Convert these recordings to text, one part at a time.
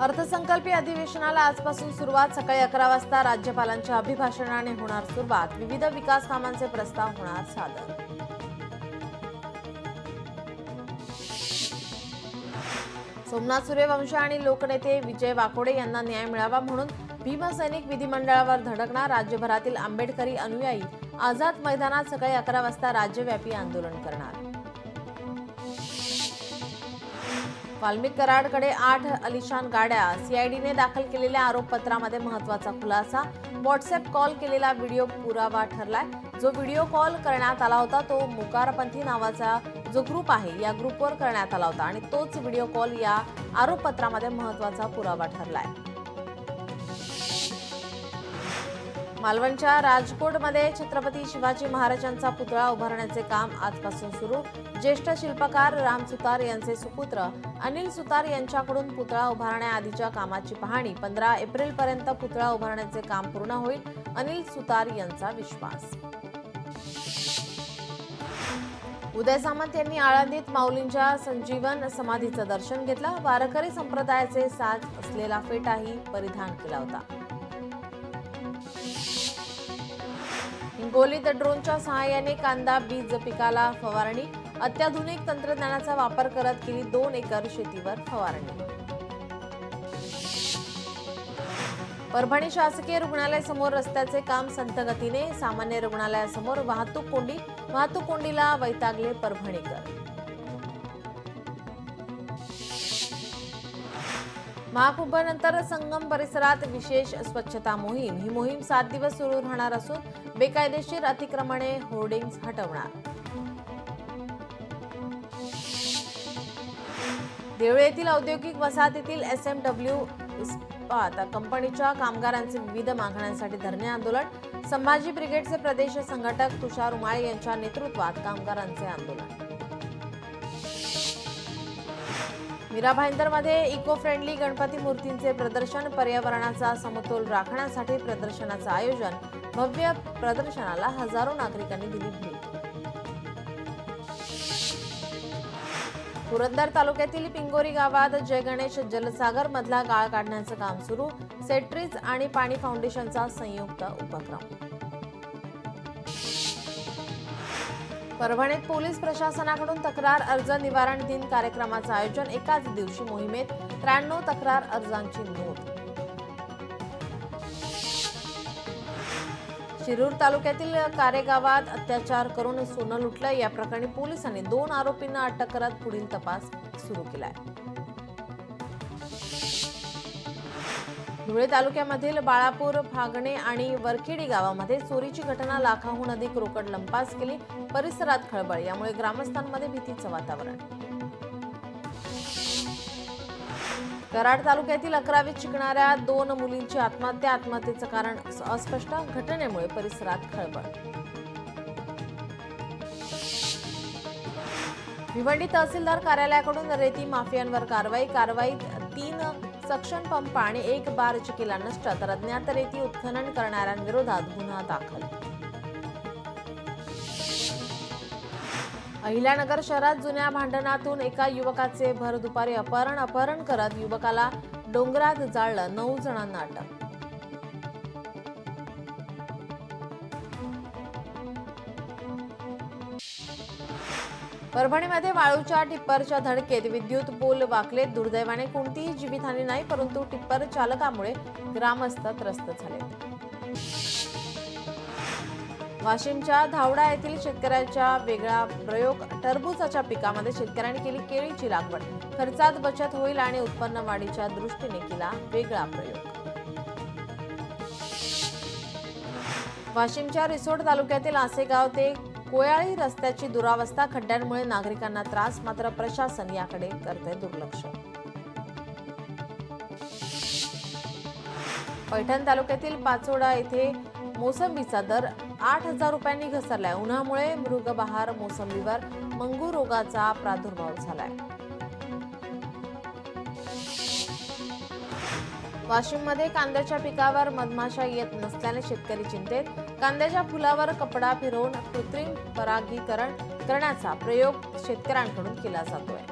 अर्थसंकल्पीय अधिवेशनाला आजपासून सुरुवात. सकाळी 11 वाजता राज्यपालांच्या अभिभाषणाने होणार सुरुवात. विविध विकास कामांचे प्रस्ताव होणार सादर. सोमनाथ सूर्यवंशी आणि लोकनेते विजय वाकोडे यांना न्याय मिळावा म्हणून भीमसैनिक विधिमंडळावर धडकणार. राज्यभरातील आंबेडकरी अनुयायी आझाद मैदानात सकाळी 11 वाजता राज्यव्यापी आंदोलन करणार. वाल्मिक कराडकडे 8 अलिशान गाड्या. सीआयडीने दाखल केलेल्या आरोपपत्रामध्ये महत्त्वाचा खुलासा. व्हॉट्सअप कॉल केलेला व्हिडिओ पुरावा ठरलाय. जो व्हिडिओ कॉल करण्यात आला होता तो मुकारपंथी नावाचा जो ग्रुप आहे या ग्रुपवर करण्यात आला होता आणि तोच व्हिडिओ कॉल या आरोपपत्रामध्ये महत्त्वाचा पुरावा ठरलाय. मालवणच्या राजकोटमध्ये छत्रपती शिवाजी महाराजांचा पुतळा उभारण्याचे काम आजपासून सुरू. ज्येष्ठ शिल्पकार राम सुतार यांचे सुपुत्र अनिल सुतार यांच्याकडून पुतळा उभारण्याआधीच्या कामाची पाहणी. 15 एप्रिलपर्यंत पुतळा उभारण्याचे काम पूर्ण होईल, अनिल सुतार यांचा विश्वास. उदय सामंत यांनी आळंदीत माऊलींच्या संजीवन समाधीचं दर्शन घेतलं. वारकरी संप्रदायाचे साज असलेला फेटाही परिधान केला होता. हिंगोलीत ड्रोनच्या सहाय्याने कांदा बीज पिकाला फवारणी. अत्याधुनिक तंत्रज्ञानाचा वापर करत केली 2 एकर शेतीवर फवारणी. परभणी शासकीय रुग्णालय समोर रस्त्याचे काम संथ गतीने. सामान्य रुग्णालयासमोर वाहतूक कोंडीला वैतागले परभणीकर. महाकुंभानंतर संगम परिसरात विशेष स्वच्छता मोहीम. ही मोहीम 7 दिवस सुरू राहणार असून बेकायदेशीर अतिक्रमणे होर्डिंग्ज हटवणार. देवळे येथील औद्योगिक वसाहतीतील एसएमडब्ल्यू इस्पात कंपनीच्या कामगारांचे विविध मागण्यांसाठी धरणे आंदोलन. संभाजी ब्रिगेडचे प्रदेश संघटक तुषार उमाळे यांच्या नेतृत्वात कामगारांचे आंदोलन. मीरा भाईंदरमध्ये इको फ्रेंडली गणपती मूर्तींचे प्रदर्शन. पर्यावरणाचा समतोल राखण्यासाठी प्रदर्शनाचं आयोजन. भव्य प्रदर्शनाला हजारो नागरिकांनी दिली भेट. पुरंदर तालुक्यातील पिंगोरी गावात जय गणेश जलसागर मधला गाळ काढण्याचं काम सुरू. सेट्रीज आणि पाणी फाउंडेशनचा संयुक्त उपक्रम. परभणीत पोलीस प्रशासनाकडून तक्रार अर्ज निवारण दिन कार्यक्रमाचं आयोजन. एकाच दिवशी मोहिमेत 93 तक्रार अर्जांची नोंद. शिरूर तालुक्यातील कारेगावात अत्याचार करून सोनं लुटलं. या प्रकरणी पोलिसांनी 2 आरोपींना अटक करत पुढील तपास सुरू केलाय. धुळे तालुक्यामधील बाळापूर, फागणे आणि वरखेडी गावामध्ये चोरीची घटना. लाखाहून अधिक रोकड लंपास केली. परिसरात खळबळ. यामुळे ग्रामस्थांमध्ये भीतीचं वातावरण. कराड तालुक्यातील 11वीत शिकणाऱ्या 2 मुलींची आत्महत्या. आत्महत्येचं कारण अस्पष्ट. घटनेमुळे परिसरात खळबळ. भिवंडी तहसीलदार कार्यालयाकडून रेती माफियांवर कारवाईत 3 सक्शन पंप आणि 1 बार चिकिला नष्ट. तर अज्ञात रेती उत्खनन करणाऱ्यांविरोधात गुन्हा दाखल. अहिल्यानगर शहरात जुन्या भांडणातून एका युवकाचे भर दुपारी अपहरण करत युवकाला डोंगरात जाळलं. 9 जणांना अटक. परभणीमध्ये वाळूच्या टिप्परच्या धडकेत विद्युत पोल वाकले. दुर्दैवाने कोणतीही जीवितहानी नाही, परंतु टिप्पर चालकामुळे ग्रामस्थ त्रस्त झाले. वाशिमच्या धावडा येथील शेतकऱ्याचा वेगळा प्रयोग. टरबूजाच्या पिकामध्ये शेतकऱ्यांनी केली केळीची लागवड. खर्चात बचत होईल आणि उत्पन्न वाढीच्या दृष्टीने केला वेगळा प्रयोग. वाशिमच्या रिसोड तालुक्यातील आसेगाव ते कोयाळी रस्त्याची दुरावस्था. खड्ड्यांमुळे नागरिकांना त्रास, मात्र प्रशासन याकडे करते दुर्लक्ष. पैठण तालुक्यातील पाचोडा येथे मोसंबीचा दर 8,000 रुपयांनी घसरलाय. उन्हामुळे मृगबहार मोसंबीवर मंगू रोगाचा प्रादुर्भाव झालाय. वाशिममध्ये कांद्याच्या पिकावर मधमाशा येत नसल्याने शेतकरी चिंतेत. कांद्याच्या फुलावर कपडा फिरवून कृत्रिम परागीकरण करण्याचा प्रयोग शेतकऱ्यांकडून केला जातोय.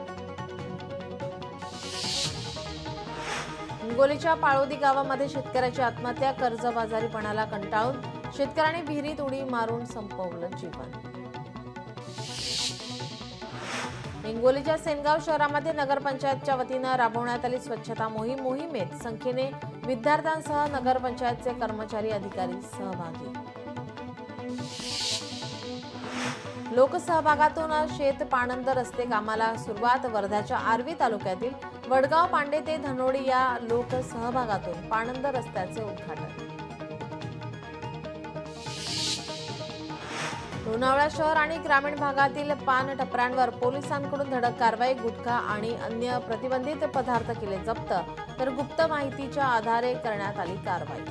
हिंगोलीच्या पाळोदी गावामध्ये शेतकऱ्याची आत्महत्या, कर्जबाजारीपणाला कंटाळून शेतकऱ्याने विहिरीत उडी मारून संपवलं जीवन. हिंगोलीच्या सेनगाव शहरामध्ये नगरपंचायतच्या वतीनं राबवण्यात आली स्वच्छता मोहिमेत संख्येने विद्यार्थ्यांसह नगरपंचायतचे कर्मचारी अधिकारी सहभागी. लोकसहभागातून शेत पाणंद रस्ते कामाला सुरुवात. वर्ध्याच्या आर्वी तालुक्यातील वडगाव पांडे ते धनोडी या लोकसहभागातून पाणंद रस्त्याचे उद्घाटन. लोणावळा शहर आणि ग्रामीण भागातील पान टपऱ्यांवर पोलिसांकडून धडक कारवाई. गुटखा आणि अन्य प्रतिबंधित पदार्थ केले जप्त, तर गुप्त माहितीच्या आधारे करण्यात आली कारवाई.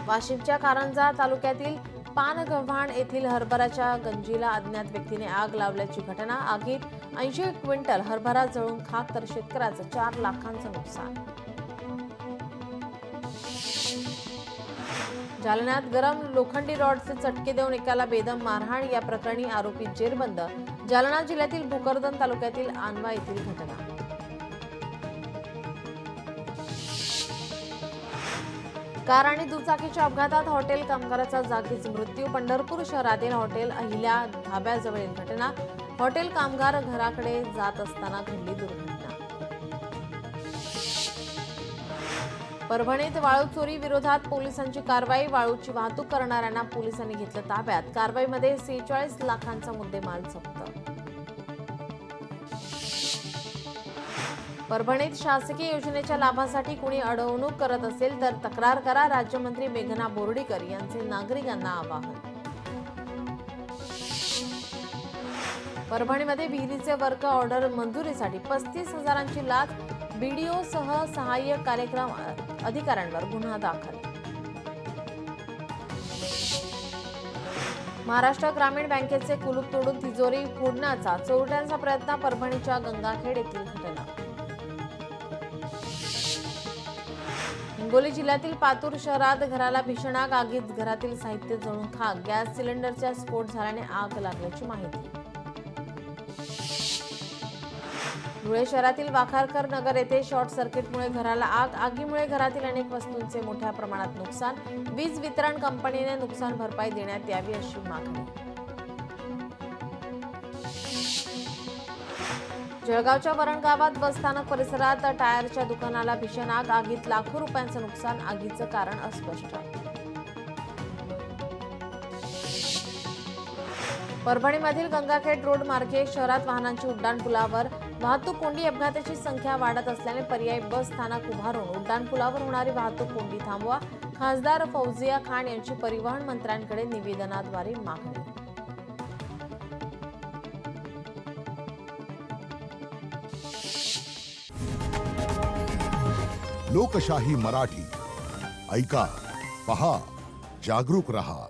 वाशिमच्या कारंजा तालुक्यातील पानगव्हाण येथील हरभराच्या गंजीला अज्ञात व्यक्तीने आग लावल्याची घटना. आगीत 80 क्विंटल हरभरा जळून खाक, तर शेतकऱ्याचं 4 लाखांचं नुकसान. जालन्यात गरम लोखंडी रॉडचे चटके देऊन एकाला बेदम मारहाण. या प्रकरणी आरोपी जेरबंद. जालना जिल्ह्यातील भोकरदन तालुक्यातील आनवा येथील घटना. कार आणि दुचाकीच्या अपघातात हॉटेल कामगाराचा जागीच मृत्यू. पंढरपूर शहरातील हॉटेल अहिल्या धाब्याजवळील घटना. हॉटेल कामगार घराकडे जात असताना घडली दुर्घटना. परभणीत वाळू चोरी विरोधात पोलिसांची कारवाई. वाळूची वाहतूक करणाऱ्यांना पोलिसांनी घेतलं ताब्यात. कारवाईमध्ये 46 लाखांचा मुद्देमाल जप्त. परभणीत शासकीय योजनेच्या लाभासाठी कुणी अडवणूक करत असेल तर तक्रार करा. राज्यमंत्री मेघना बोर्डीकर यांचे नागरिकांना आवाहन. परभणीमध्ये विहिरीचे वर्क ऑर्डर मंजुरीसाठी 35,000ची लाच. बीडीओसह सहाय्यक कार्यक्रम अधिकाऱ्यांवर गुन्हा दाखल. महाराष्ट्र ग्रामीण बँकेचे कुलूप तोडून तिजोरी फोडण्याचा चोरट्यांचा प्रयत्न. परभणीच्या गंगाखेड येथील घटना. हिंगोली जिल्ह्यातील पातूर शहरात घराला भीषण आग. आगीत घरातील साहित्य जळून खाक. गॅस सिलेंडरचा स्फोट झाल्याने आग लागल्याची माहिती. धुळे शहरातील वाखारकर नगर येथे शॉर्ट सर्किटमुळे घराला आग. आगीमुळे घरातील अनेक वस्तूंचे मोठ्या प्रमाणात नुकसान. वीज वितरण कंपनीने नुकसान भरपाई देण्यात यावी अशी मागणी. जळगावच्या वरण गावात बसस्थानक परिसरात टायरच्या दुकानाला भीषण आग. आगीत लाखो रुपयांचं नुकसान. आगीचं कारण अस्पष्ट. परभणीमधील गंगाखेड रोड मार्गे शहरात वाहनांची उड्डाणपुलावर वाहतूक कोंडी. अपघाताची संख्या वाढत असल्याने पर्यायी बस स्थानक उभारून उड्डाणपुलावर होणारी वाहतूक कोंडी थांबवा. खासदार फौजिया खान यांची परिवहन मंत्र्यांकडे निवेदनाद्वारे मागणी. लोकशाही मराठी ऐका, पहा, जागरूक रहा.